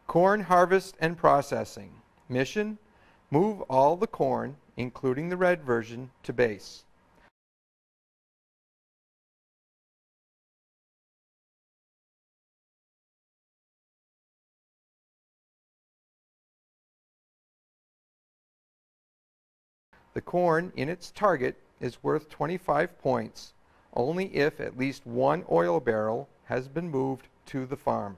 Corn harvest and processing. Mission: move all the corn, including the red version, to base. The corn in its target is worth 25 points only if at least one oil barrel has been moved to the farm.